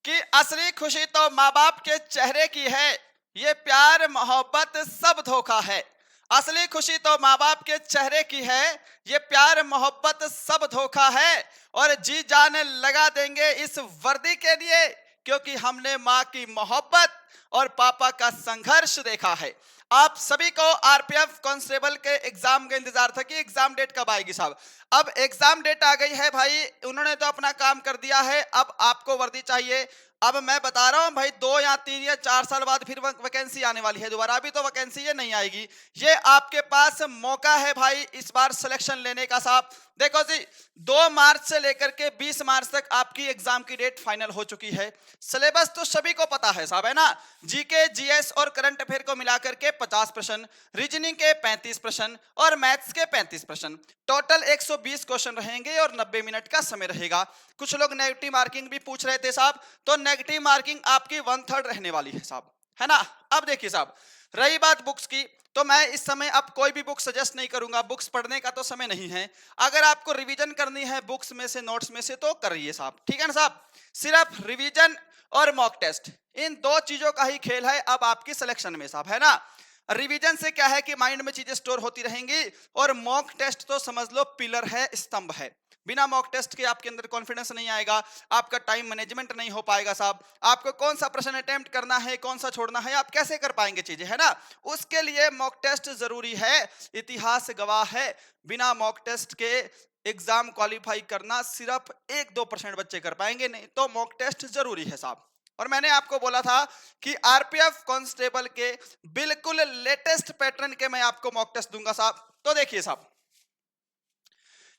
कि असली खुशी तो माँ बाप के चेहरे की है, ये प्यार मोहब्बत सब धोखा है। असली खुशी तो माँ बाप के चेहरे की है, ये प्यार मोहब्बत सब धोखा है। और जी जान लगा देंगे इस वर्दी के लिए, क्योंकि हमने माँ की मोहब्बत और पापा का संघर्ष देखा है। आप सभी को आरपीएफ कांस्टेबल के एग्जाम का इंतजार था कि एग्जाम डेट कब आएगी साहब। अब एग्जाम डेट आ गई है भाई, उन्होंने तो अपना काम कर दिया है, अब आपको वर्दी चाहिए। अब मैं बता रहा हूं भाई, 2 या 3 या 4 साल बाद फिर वैकेंसी आने वाली है दोबारा, अभी तो वैकेंसी ये नहीं आएगी। ये आपके पास मौका है भाई इस बार सिलेक्शन लेने का साहब। देखो जी, 2 मार्च से लेकर के 20 मार्च तक आपकी एग्जाम की डेट फाइनल हो चुकी है। सिलेबस तो सभी को पता है साहब, है ना। जीके जीएस और करंट अफेयर को मिलाकर के 50 प्रश्न, रीजनिंग के 35 प्रश्न और मैथ्स के 35 प्रश्न, टोटल 120 क्वेश्चन रहेंगे और 90 मिनट का समय रहेगा। कुछ लोग नेगेटिव मार्किंग भी पूछ रहे थे साहब, तो नेगेटिव मार्किंग आपकी 1/3 रहने वाली है साहब, है ना। अब देखिए साहब, रही बात बुक्स की, तो मैं इस समय अब कोई भी बुक सजेस्ट नहीं करूंगा, बुक्स पढ़ने का तो समय नहीं है। अगर आपको रिवीजन करनी है बुक्स में से, नोट्स में से, तो करिए साहब, ठीक है ना साहब। सिर्फ रिवीजन और मॉक टेस्ट, इन 2 चीजों का ही खेल है अब आपकी सिलेक्शन में साहब, है ना। रिवीजन से क्या है कि माइंड में चीजें स्टोर होती रहेंगी, और मॉक टेस्ट तो समझ लो पिलर है, स्तंभ है। बिना मॉक टेस्ट के आपके अंदर कॉन्फिडेंस नहीं आएगा, आपका टाइम मैनेजमेंट नहीं हो पाएगा साहब। आपको कौन सा प्रश्न अटेम्प्ट करना है, कौन सा छोड़ना है, आप कैसे कर पाएंगे चीजें, है ना। उसके लिए मॉक टेस्ट जरूरी है। इतिहास गवाह है, बिना मॉक टेस्ट के एग्जाम क्वालिफाई करना सिर्फ 1-2% बच्चे कर पाएंगे, नहीं तो मॉक टेस्ट जरूरी है साहब। और मैंने आपको बोला था कि आरपीएफ कांस्टेबल के बिल्कुल लेटेस्ट पैटर्न के मैं आपको मॉक टेस्ट दूंगा साहब। तो देखिए साहब,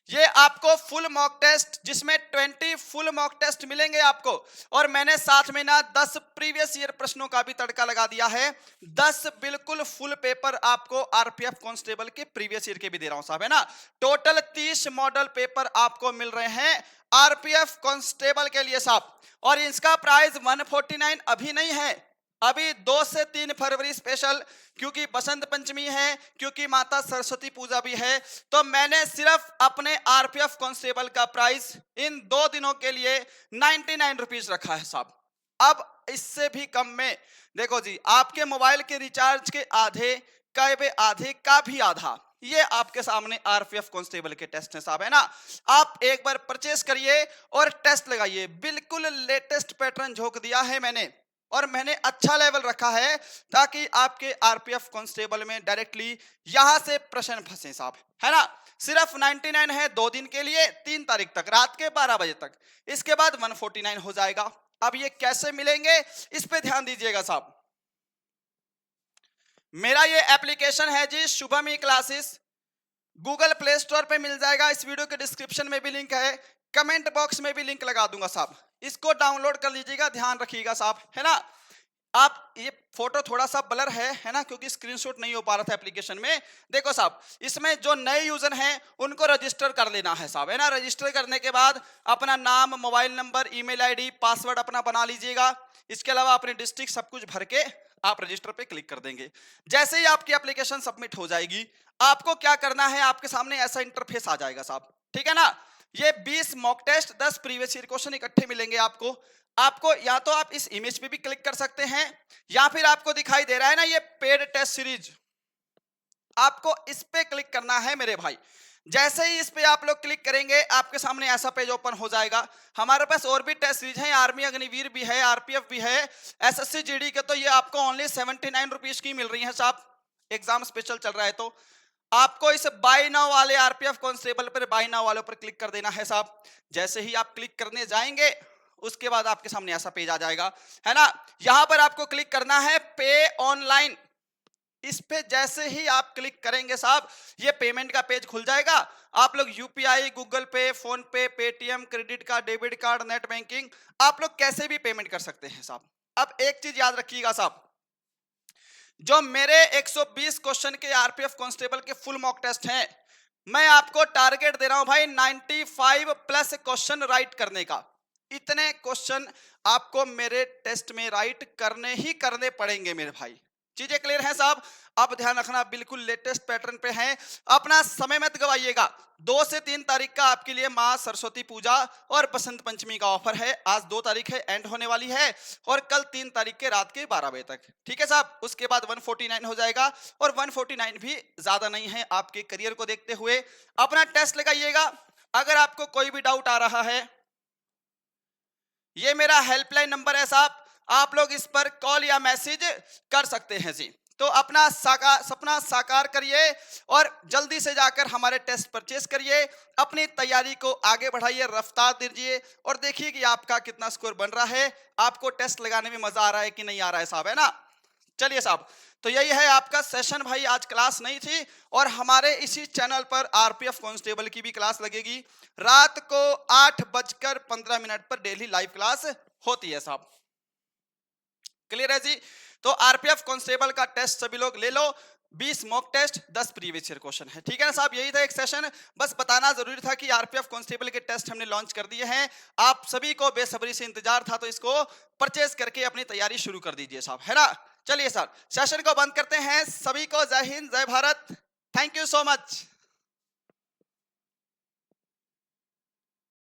ये आपको फुल मॉक टेस्ट, जिसमें 20 फुल मॉक टेस्ट मिलेंगे आपको, और मैंने साथ में ना 10 प्रीवियस ईयर प्रश्नों का भी तड़का लगा दिया है। 10 बिल्कुल फुल पेपर आपको आरपीएफ कांस्टेबल के प्रीवियस ईयर के भी दे रहा हूं साहब, है ना। टोटल 30 मॉडल पेपर आपको मिल रहे हैं आरपीएफ कांस्टेबल के लिए साहब। और इसका प्राइस 149 अभी नहीं है, अभी 2 से 3 फरवरी स्पेशल, क्योंकि बसंत पंचमी है, क्योंकि माता सरस्वती पूजा भी है, तो मैंने सिर्फ अपने आरपीएफ कांस्टेबल का प्राइस इन 2 दिनों के लिए 99 रुपीज रखा है साहब। अब इससे भी कम में, देखो जी, आपके मोबाइल के रिचार्ज के आधे आधे का भी आधा, ये आपके सामने आरपीएफ कांस्टेबल के टेस्ट है साहब, है ना। आप एक बार परचेस करिए और टेस्ट लगाइए, बिल्कुल लेटेस्ट पैटर्न झोंक दिया है मैंने, और मैंने अच्छा लेवल रखा है, ताकि आपके आरपीएफ कांस्टेबल में डायरेक्टली यहां से प्रश्न फंसे साहब, है ना। सिर्फ 99 है 2 दिन के लिए, 3 तारीख तक रात के 12 बजे तक, इसके बाद 149 हो जाएगा। अब ये कैसे मिलेंगे, इस पे ध्यान दीजिएगा साहब। मेरा ये एप्लीकेशन है जी, शुभम ई क्लासेस, गूगल प्ले स्टोर पे मिल जाएगा, इस वीडियो के डिस्क्रिप्शन में भी लिंक है, कमेंट बॉक्स में भी लिंक लगा दूंगा साहब, इसको डाउनलोड कर लीजिएगा, ध्यान रखिएगा साहब, है ना। आप ये फोटो थोड़ा सा ब्लर है ना, क्योंकि स्क्रीनशॉट नहीं हो पा रहा था एप्लीकेशन में। देखो साहब, इसमें जो नए यूजर हैं उनको रजिस्टर कर लेना है साहब, है ना। रजिस्टर करने के बाद अपना नाम, mobile number, email ID, password अपना बना लीजिएगा। इसके अलावा अपने डिस्ट्रिक्ट सब कुछ भर के आप रजिस्टर पे क्लिक कर देंगे। जैसे ही आपकी एप्लीकेशन सबमिट हो जाएगी, आपको क्या करना है, आपके सामने ऐसा इंटरफेस आ जाएगा साहब, ठीक है ना। ये 20 mock test, 10 previous year question इकट्ठे मिलेंगे आपको। आपको या तो आप इस इमेज पे भी क्लिक कर सकते हैं, या फिर आपको दिखाई दे रहा है ना ये पेड टेस्ट सीरीज, आपको इस पे क्लिक करना है मेरे भाई। जैसे ही इस पे आप लोग क्लिक करेंगे, आपके सामने ऐसा पेज ओपन हो जाएगा। हमारे पास और भी टेस्ट सीरीज हैं, आर्मी अग्निवीर भी है, आरपीएफ भी है, एसएससी जीडी के, तो ये आपको ओनली 79 रुपीज की मिल रही है साहब। एग्जाम स्पेशल चल रहा है, तो आपको इस बाय नाउ वाले आरपीएफ कांस्टेबल पर, बाय नाउ वाले पर क्लिक कर देना है साहब। जैसे ही आप क्लिक करने जाएंगे, उसके बाद आपके सामने ऐसा पेज आ जाएगा, है ना। यहां पर आपको क्लिक करना है पे ऑनलाइन। इस पे जैसे ही आप क्लिक करेंगे साहब, ये पेमेंट का पेज खुल जाएगा। आप लोग यूपीआई, गूगल पे, फोन पे, Paytm, credit card, debit card, net banking, आप लोग कैसे भी पेमेंट कर सकते हैं साहब। अब एक चीज याद रखिएगा साहब, जो मेरे 120 क्वेश्चन के आरपीएफ कांस्टेबल के फुल मॉक टेस्ट हैं, मैं आपको टारगेट दे रहा हूं भाई 95 प्लस क्वेश्चन राइट करने का। इतने क्वेश्चन आपको मेरे टेस्ट में राइट करने ही करने पड़ेंगे मेरे भाई, चीजें क्लियर हैं साहब? अब ध्यान रखना, बिल्कुल लेटेस्ट पैटर्न पे हैं, अपना समय मत गवाइएगा। 2 से 3 तारीख का आपके लिए माँ सरस्वती पूजा और बसंत पंचमी का ऑफर है। आज 2 तारीख है, एंड होने वाली है, और कल 3 तारीख के रात के 12 बजे तक, ठीक है साहब। उसके बाद 149 हो जाएगा, और 149 भी ज्यादा नहीं है आपके करियर को देखते हुए। अपना टेस्ट लगाइएगा। अगर आपको कोई भी डाउट आ रहा है, ये मेरा हेल्पलाइन नंबर है साहब, आप लोग इस पर कॉल या मैसेज कर सकते हैं जी। तो अपना सपना साकार करिए और जल्दी से जाकर हमारे टेस्ट परचेस करिए, अपनी तैयारी को आगे बढ़ाइए, रफ्तार दीजिए, और देखिए कि आपका कितना स्कोर बन रहा है। आपको टेस्ट लगाने में मजा आ रहा है कि नहीं आ रहा है साहब, है ना? चलिए साहब, तो यही है आपका सेशन भाई। आज क्लास नहीं थी, और हमारे इसी चैनल पर आरपीएफ कांस्टेबल की भी क्लास लगेगी रात को 8:15 पर डेली लाइव क्लास होती है साहब। क्लियर है जी? तो आरपीएफ कांस्टेबल का टेस्ट सभी लोग ले लो। 20 mock test, 10 previous year question है, ठीक है ना साहब? यही था एक सेशन, बस बताना जरूरी था कि आरपीएफ कांस्टेबल के टेस्ट हमने लॉन्च कर दिए हैं। आप सभी को बेसब्री से इंतजार था, तो इसको परचेज करके अपनी तैयारी शुरू कर दीजिए साहब, है ना? चलिए सर, सेशन को बंद करते हैं। सभी को जय हिंद, जय Bharat, thank you so much.